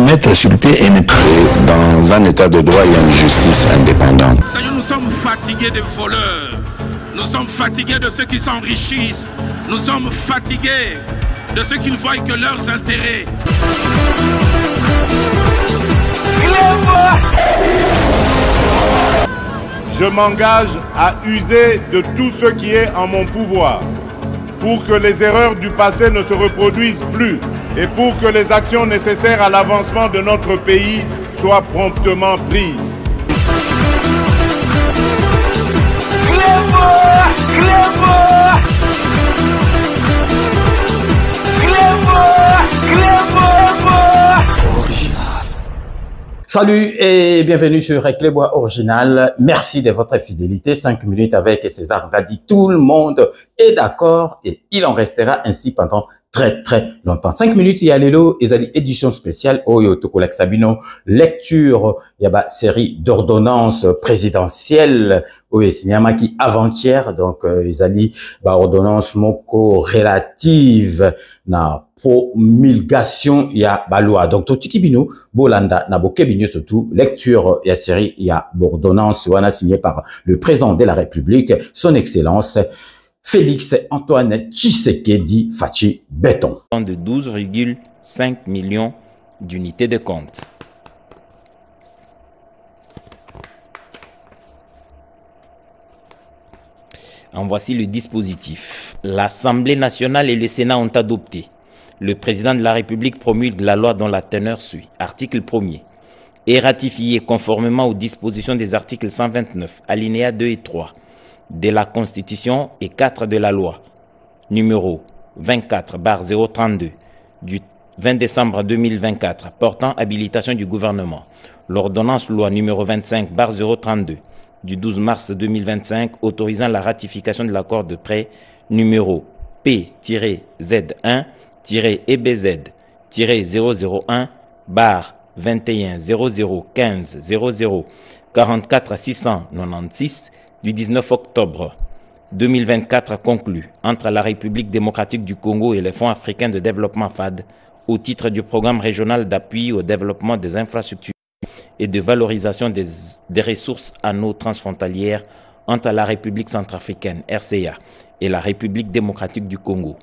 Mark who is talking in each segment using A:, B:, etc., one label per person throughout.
A: mettre sur le pied et ne créer. Dans un état de droit, il y a une justice indépendante.
B: Seigneur, nous sommes fatigués des voleurs. Nous sommes fatigués de ceux qui s'enrichissent. Nous sommes fatigués de ceux qui ne voient que leurs intérêts.
C: Je m'engage à user de tout ce qui est en mon pouvoir pour que les erreurs du passé ne se reproduisent plus et pour que les actions nécessaires à l'avancement de notre pays soient promptement prises.
D: Salut et bienvenue sur Clébois Original. Merci de votre fidélité. 5 minutes avec César Gadi. Tout le monde est d'accord et il en restera ainsi pendant très longtemps. 5 minutes, il y a l'élo, ils édition spéciale. Oyo Tokolek Sabino, lecture, il y a une série d'ordonnances présidentielles. Oyo Sinyamaki avant-hier, donc ils allaient ordonnance moko relative na promulgation ya loi. Donc tout kibino bolanda na bokebino surtout lecture ya série ya ordonnance wana signée par le président de la République, son excellence Félix Antoine Tshisekedi Fachi Béton.
E: De 12,5 millions d'unités de compte. En voici le dispositif. L'Assemblée nationale et le Sénat ont adopté. Le président de la République promulgue la loi dont la teneur suit. Article 1er. Est ratifié conformément aux dispositions des articles 129, alinéas 2 et 3 de la Constitution et 4 de la loi numéro 24/032 du 20 décembre 2024 portant habilitation du gouvernement. L'ordonnance loi numéro 25/032 du 12 mars 2025 autorisant la ratification de l'accord de prêt numéro P-ZN-001/2100150044 du 19 octobre 2024 conclu entre la République démocratique du Congo et le Fonds africain de développement FAD au titre du programme régional d'appui au développement des infrastructures et de valorisation des ressources anneaux transfrontalières entre la République centrafricaine RCA et la République démocratique du Congo.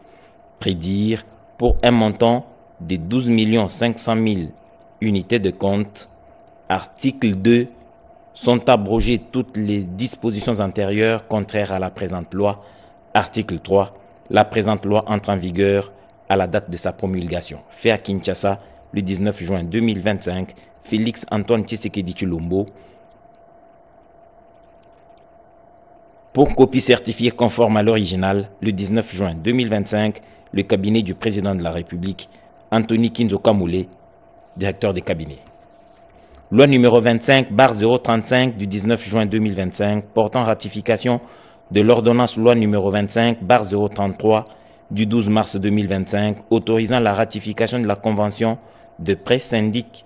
E: Prédire pour un montant de 12 500 000 unités de compte. Article 2. Sont abrogées toutes les dispositions antérieures contraires à la présente loi. Article 3. La présente loi entre en vigueur à la date de sa promulgation. Fait à Kinshasa le 19 juin 2025. Félix Antoine Tshisekedi Tshilombo. Pour copie certifiée conforme à l'original, le 19 juin 2025, le cabinet du président de la République, Anthony Kinzo Kamoulé, directeur des cabinets. Loi numéro 25/035 du 19 juin 2025 portant ratification de l'ordonnance loi numéro 25/033 du 12 mars 2025 autorisant la ratification de la convention de prêt syndic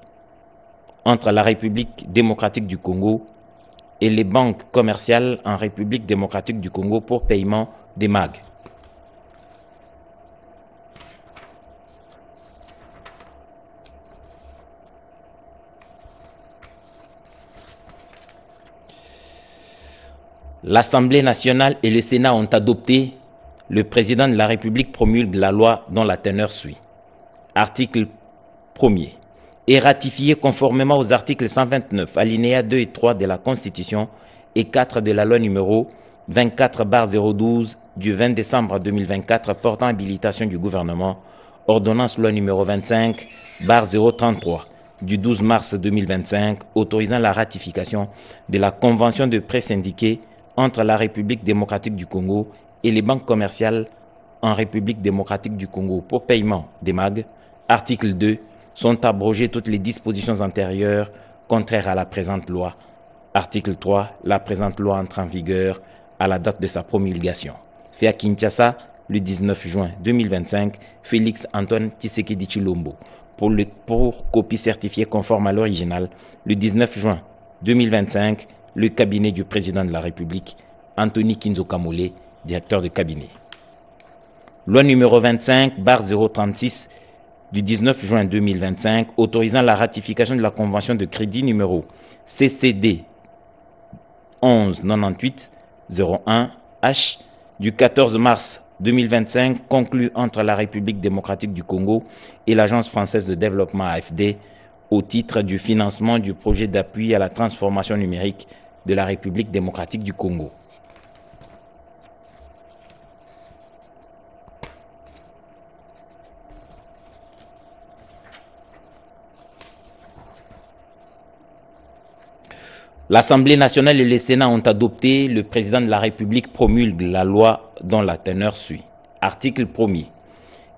E: entre la République démocratique du Congo et les banques commerciales en République démocratique du Congo pour paiement des MAG. L'Assemblée nationale et le Sénat ont adopté. Le président de la République promulgue la loi dont la teneur suit. Article 1er. Est ratifié conformément aux articles 129, alinéas 2 et 3 de la Constitution et 4 de la loi numéro 24/012 du 20 décembre 2024 portant habilitation du gouvernement, ordonnance loi numéro 25/033 du 12 mars 2025 autorisant la ratification de la convention de prêt syndiqué entre la République démocratique du Congo et les banques commerciales en République démocratique du Congo pour paiement des MAG. Article 2. Sont abrogées toutes les dispositions antérieures contraires à la présente loi. Article 3. La présente loi entre en vigueur à la date de sa promulgation. Fait à Kinshasa le 19 juin 2025, Félix Antoine Tshisekedi Tshilombo. Pour copie certifiée conforme à l'original, le 19 juin 2025, le cabinet du président de la République, Anthony Kinzo Kamoulé, directeur de cabinet. Loi numéro 25/036 du 19 juin 2025 autorisant la ratification de la convention de crédit numéro CCD 1198-01H du 14 mars 2025 conclu entre la République démocratique du Congo et l'Agence française de développement AFD au titre du financement du projet d'appui à la transformation numérique de la République démocratique du Congo. L'Assemblée nationale et le Sénat ont adopté, le président de la République promulgue la loi dont la teneur suit. Article 1er.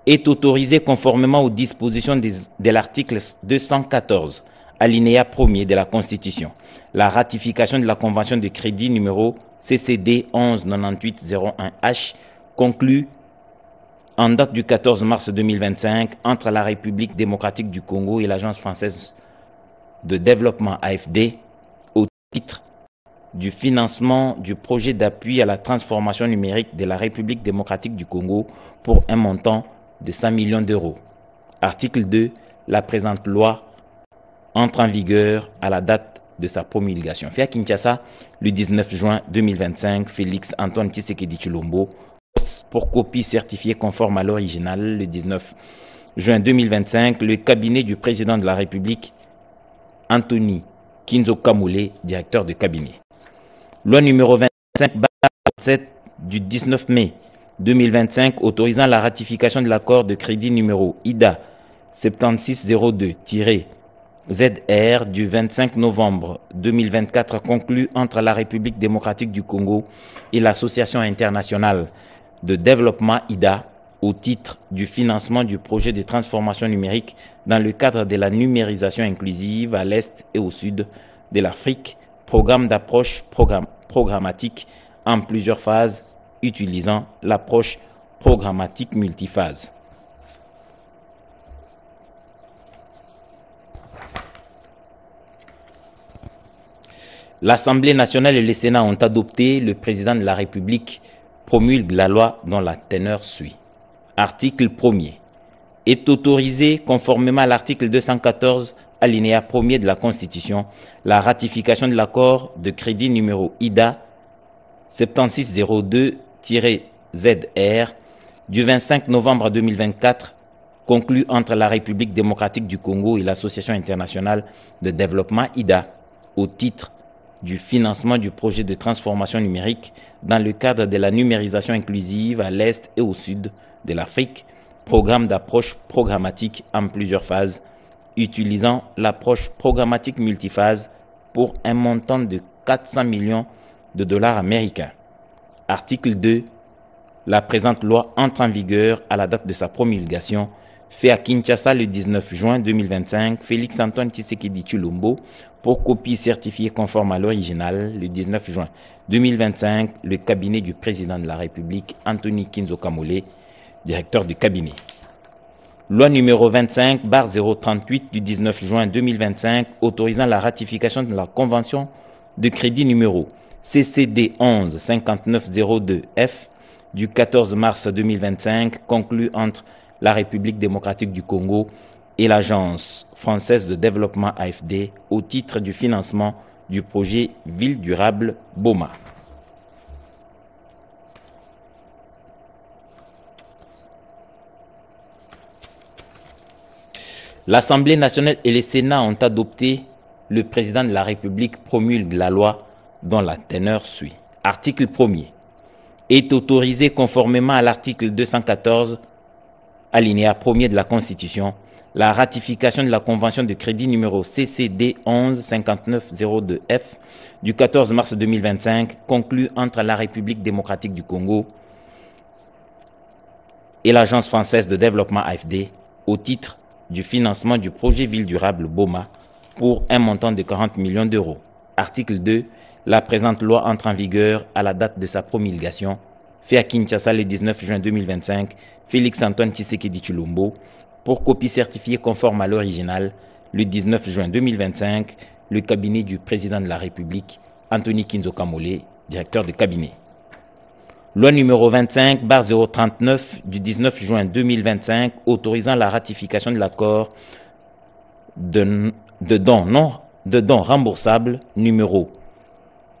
E: Est autorisé conformément aux dispositions de l'article 214, alinéa 1er de la Constitution, la ratification de la convention de crédit numéro CCD 1198-01H conclue en date du 14 mars 2025 entre la République démocratique du Congo et l'Agence française de développement AFD au titre du financement du projet d'appui à la transformation numérique de la République démocratique du Congo pour un montant de 5 millions d'euros. Article 2. La présente loi entre en vigueur à la date de sa promulgation. Fait à Kinshasa, le 19 juin 2025, Félix Antoine Tshisekedi Tshilombo, pour copie certifiée conforme à l'original, le 19 juin 2025, le cabinet du président de la République, Anthony Kinzo Kamoulé, directeur de cabinet. Loi numéro 25/7 du 19 mai 2025 autorisant la ratification de l'accord de crédit numéro IDA 7602-ZR du 25 novembre 2024 conclu entre la République démocratique du Congo et l'Association internationale de développement IDA au titre du financement du projet de transformation numérique dans le cadre de la numérisation inclusive à l'Est et au Sud de l'Afrique, programme d'approche programmatique en plusieurs phases utilisant l'approche programmatique multiphase. L'Assemblée nationale et le Sénat ont adopté, le président de la République promulgue la loi dont la teneur suit. Article 1er. Est autorisé, conformément à l'article 214, alinéa 1er de la Constitution, la ratification de l'accord de crédit numéro IDA 7602-ZR du 25 novembre 2024 conclu entre la République démocratique du Congo et l'Association internationale de développement IDA au titre du financement du projet de transformation numérique dans le cadre de la numérisation inclusive à l'Est et au Sud de l'Afrique, programme d'approche programmatique en plusieurs phases, utilisant l'approche programmatique multiphase pour un montant de 400 millions de dollars américains. Article 2. La présente loi entre en vigueur à la date de sa promulgation. Fait à Kinshasa le 19 juin 2025, Félix Antoine Tshisekedi Tshilombo, pour copie certifiée conforme à l'original, le 19 juin 2025, le cabinet du président de la République, Anthony Kinzo Kamoulé, directeur du cabinet. Loi numéro 25/038 du 19 juin 2025, autorisant la ratification de la convention de crédit numéro CCD 11-5902F du 14 mars 2025, conclu entre la République démocratique du Congo et l'Agence française de développement AFD au titre du financement du projet Ville durable Boma. L'Assemblée nationale et le Sénat ont adopté, le président de la République promulgue la loi dont la teneur suit. Article 1er. Est autorisé conformément à l'article 214, alinéa 1er de la Constitution, la ratification de la convention de crédit numéro CCD 11-5902F du 14 mars 2025 conclue entre la République démocratique du Congo et l'Agence française de développement AFD au titre du financement du projet Ville durable Boma pour un montant de 40 millions d'euros. Article 2. La présente loi entre en vigueur à la date de sa promulgation. Fait à Kinshasa le 19 juin 2025, Félix Antoine Tshisekedi Tshilombo, pour copie certifiée conforme à l'original, le 19 juin 2025, le cabinet du président de la République, Anthony Kinzo Kamoulé, directeur de cabinet. Loi numéro 25/039 du 19 juin 2025 autorisant la ratification de l'accord de dons remboursables numéro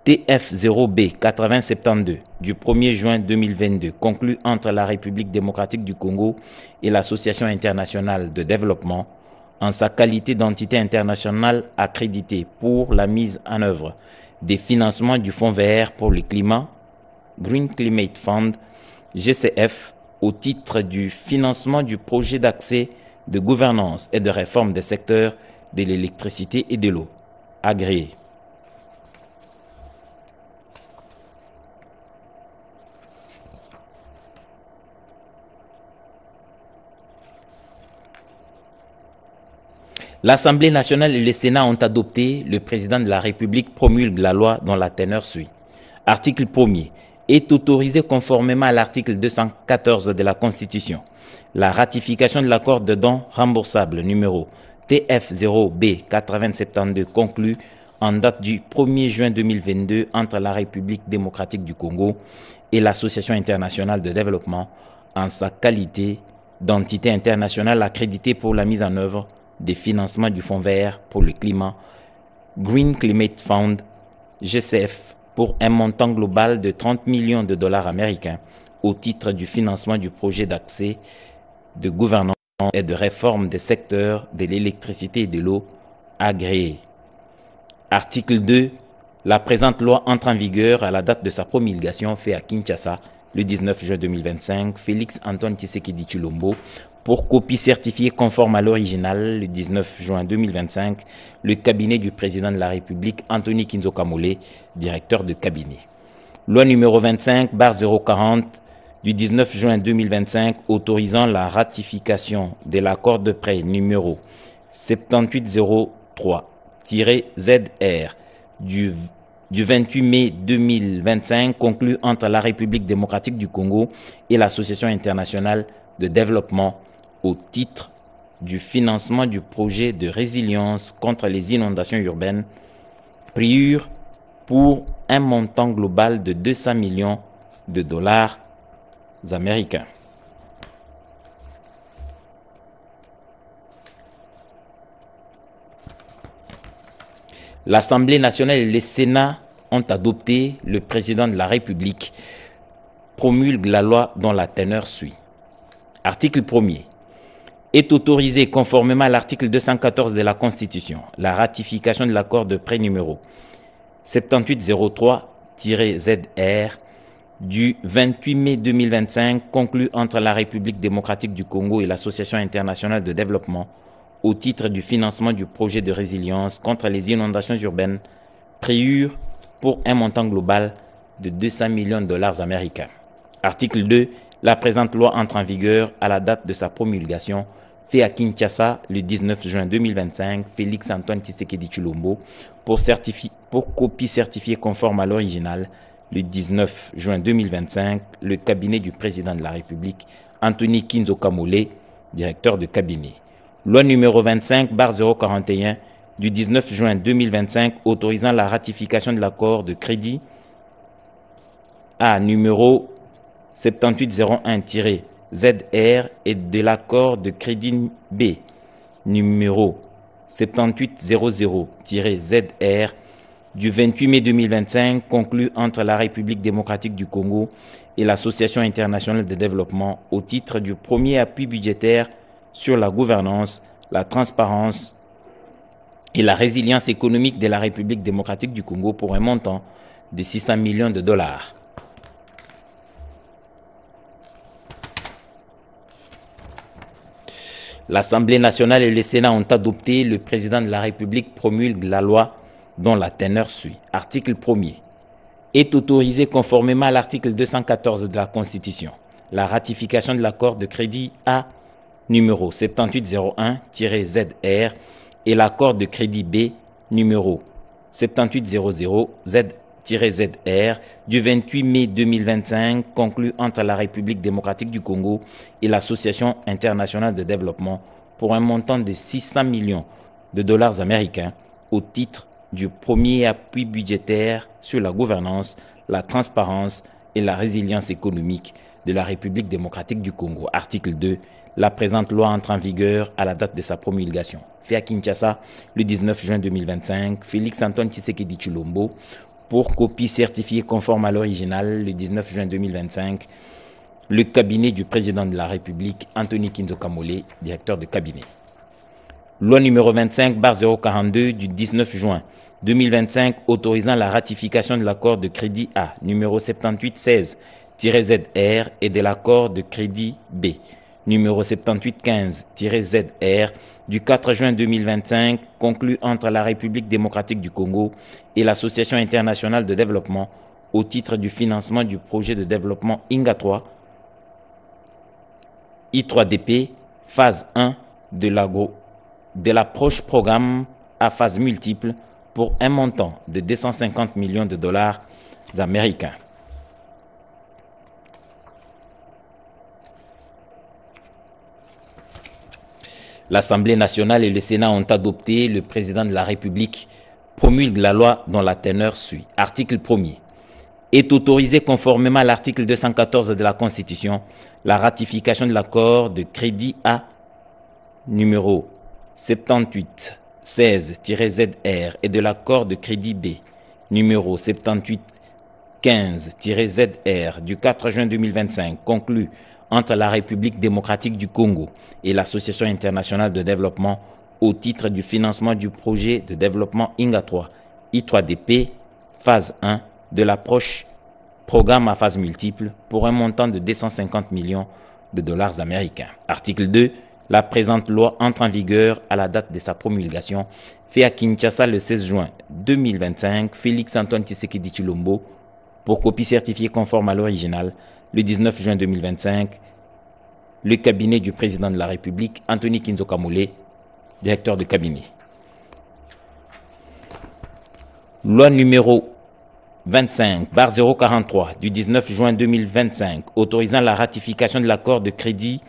E: TF0B 8072 du 1er juin 2022 conclu entre la République démocratique du Congo et l'Association internationale de développement en sa qualité d'entité internationale accréditée pour la mise en œuvre des financements du Fonds vert pour le climat, Green Climate Fund, GCF, au titre du financement du projet d'accès de gouvernance et de réforme des secteurs de l'électricité et de l'eau, agréé. L'Assemblée nationale et le Sénat ont adopté, le président de la République promulgue la loi dont la teneur suit. Article 1er. Est autorisé conformément à l'article 214 de la Constitution la ratification de l'accord de dons remboursables numéro TF0B 8072 conclu en date du 1er juin 2022 entre la République démocratique du Congo et l'Association internationale de développement en sa qualité d'entité internationale accréditée pour la mise en œuvre des financements du Fonds vert pour le climat, Green Climate Fund, GCF, pour un montant global de 30 millions de dollars américains au titre du financement du projet d'accès, de gouvernance et de réforme des secteurs de l'électricité et de l'eau agréés. Article 2. La présente loi entre en vigueur à la date de sa promulgation faite à Kinshasa le 19 juin 2025. Félix Antoine Tshisekedi Tshilombo, pour copie certifiée conforme à l'original le 19 juin 2025, le cabinet du président de la République, Anthony Kinzo Kamole, directeur de cabinet. Loi numéro 25/040 du 19 juin 2025 autorisant la ratification de l'accord de prêt numéro 7803-ZR du 28 mai 2025 conclu entre la République démocratique du Congo et l'Association internationale de développement au titre du financement du projet de résilience contre les inondations urbaines, PRIUR, pour un montant global de 200 millions de dollars américains. L'Assemblée nationale et le Sénat ont adopté, le président de la République promulgue la loi dont la teneur suit. Article 1er. Est autorisé conformément à l'article 214 de la Constitution la ratification de l'accord de prêt numéro 7803-ZR du 28 mai 2025 conclu entre la République démocratique du Congo et l'Association internationale de développement au titre du financement du projet de résilience contre les inondations urbaines, PRIUR, pour un montant global de 200 millions de dollars américains. Article 2. La présente loi entre en vigueur à la date de sa promulgation, fait à Kinshasa le 19 juin 2025, Félix Antoine Tshisekedi Tshilombo, pour copie certifiée conforme à l'original, le 19 juin 2025, le cabinet du président de la République, Anthony Kinzo Kamole, directeur de cabinet. Loi numéro 25/041 du 19 juin 2025 autorisant la ratification de l'accord de crédit à numéro 7801-ZR et de l'accord de crédit B numéro 7800-ZR du 28 mai 2025 conclu entre la République démocratique du Congo et l'Association internationale de développement au titre du premier appui budgétaire sur la gouvernance, la transparence et la résilience économique de la République démocratique du Congo pour un montant de 600 millions de dollars. L'Assemblée nationale et le Sénat ont adopté, le président de la République promulgue la loi dont la teneur suit. Article 1er. Est autorisé conformément à l'article 214 de la Constitution la ratification de l'accord de crédit A numéro 7801-ZR et l'accord de crédit B numéro 7800-ZR du 28 mai 2025 conclu entre la République démocratique du Congo et l'Association internationale de développement pour un montant de 600 millions de dollars américains au titre du premier appui budgétaire sur la gouvernance, la transparence et la résilience économique de la République démocratique du Congo. Article 2. La présente loi entre en vigueur à la date de sa promulgation. Fait à Kinshasa le 19 juin 2025, Félix Antoine Tshisekedi Tshilombo, pour copie certifiée conforme à l'original le 19 juin 2025, le cabinet du président de la République, Anthony Kinzo Kamole, directeur de cabinet. Loi numéro 25/042 du 19 juin 2025 autorisant la ratification de l'accord de crédit A numéro 7816-ZR et de l'accord de crédit B numéro 7815-ZR du 4 juin 2025 conclu entre la République démocratique du Congo et l'Association internationale de développement au titre du financement du projet de développement INGA 3 I3DP phase 1 de l'approche programme à phase multiple pour un montant de 250 millions de dollars américains. L'Assemblée nationale et le Sénat ont adopté, le président de la République promulgue la loi dont la teneur suit. Article 1er. Est autorisé conformément à l'article 214 de la Constitution la ratification de l'accord de crédit A numéro 7816-ZR et de l'accord de crédit B numéro 7815-ZR du 4 juin 2025 conclu entre la République démocratique du Congo et l'Association internationale de développement au titre du financement du projet de développement INGA 3 I3DP phase 1 de l'approche programme à phase multiple pour un montant de 250 millions de dollars américains. Article 2. La présente loi entre en vigueur à la date de sa promulgation. Fait à Kinshasa le 16 juin 2025, Félix Antoine Tshisekedi Tshilombo, pour copie certifiée conforme à l'original, le 19 juin 2025, le cabinet du président de la République, Anthony Kinzo Kamole, directeur de cabinet. Loi numéro 25/043 du 19 juin 2025 autorisant la ratification de l'accord de crédit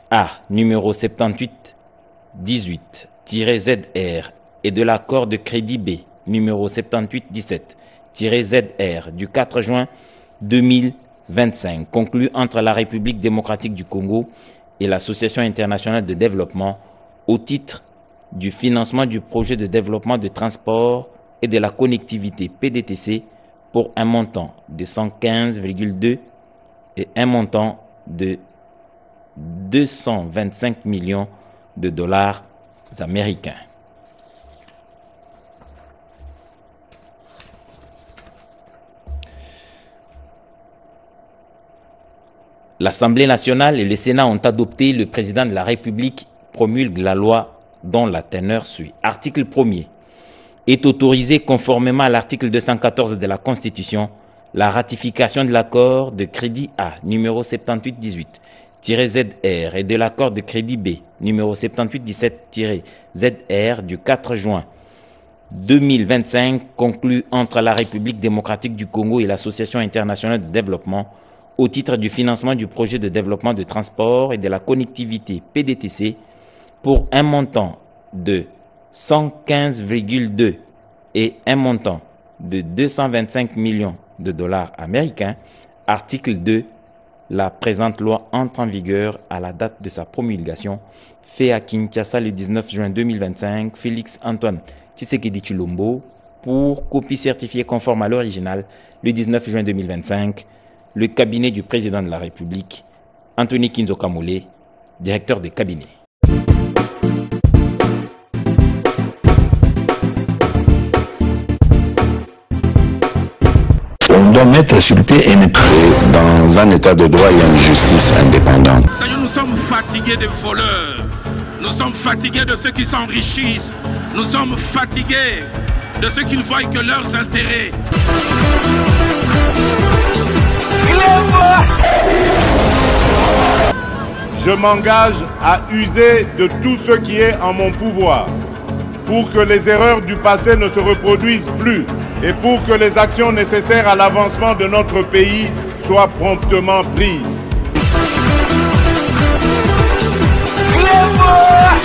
E: A numéro 7818-ZR et de l'accord de crédit B numéro 7817-ZR du 4 juin 2025 conclu entre la République démocratique du Congo et l'Association internationale de développement au titre du financement du projet de développement de transport et de la connectivité PDTC pour un montant de 115,2 et un montant de 225 millions de dollars américains. L'Assemblée nationale et le Sénat ont adopté, le président de la République promulgue la loi dont la teneur suit. Article 1er. Est autorisé conformément à l'article 214 de la Constitution la ratification de l'accord de crédit A numéro 7818-ZR et de l'accord de crédit B numéro 7817-ZR du 4 juin 2025 conclu entre la République démocratique du Congo et l'Association internationale de développement au titre du financement du projet de développement de transport et de la connectivité PDTC pour un montant de 115,2 et un montant de 225 millions de dollars américains. Article 2. La présente loi entre en vigueur à la date de sa promulgation. Fait à Kinshasa le 19 juin 2025, Félix Antoine Tshisekedi Tshilombo, pour copie certifiée conforme à l'original, le 19 juin 2025, le cabinet du président de la République, Anthony Kinzo Kamole, directeur de cabinet.
A: On doit mettre sur pied et dans un état de droit et une justice indépendante.
B: Seigneur, nous sommes fatigués des voleurs. Nous sommes fatigués de ceux qui s'enrichissent. Nous sommes fatigués de ceux qui ne voient que leurs intérêts.
C: Je m'engage à user de tout ce qui est en mon pouvoir pour que les erreurs du passé ne se reproduisent plus et pour que les actions nécessaires à l'avancement de notre pays soient promptement prises.
F: Clément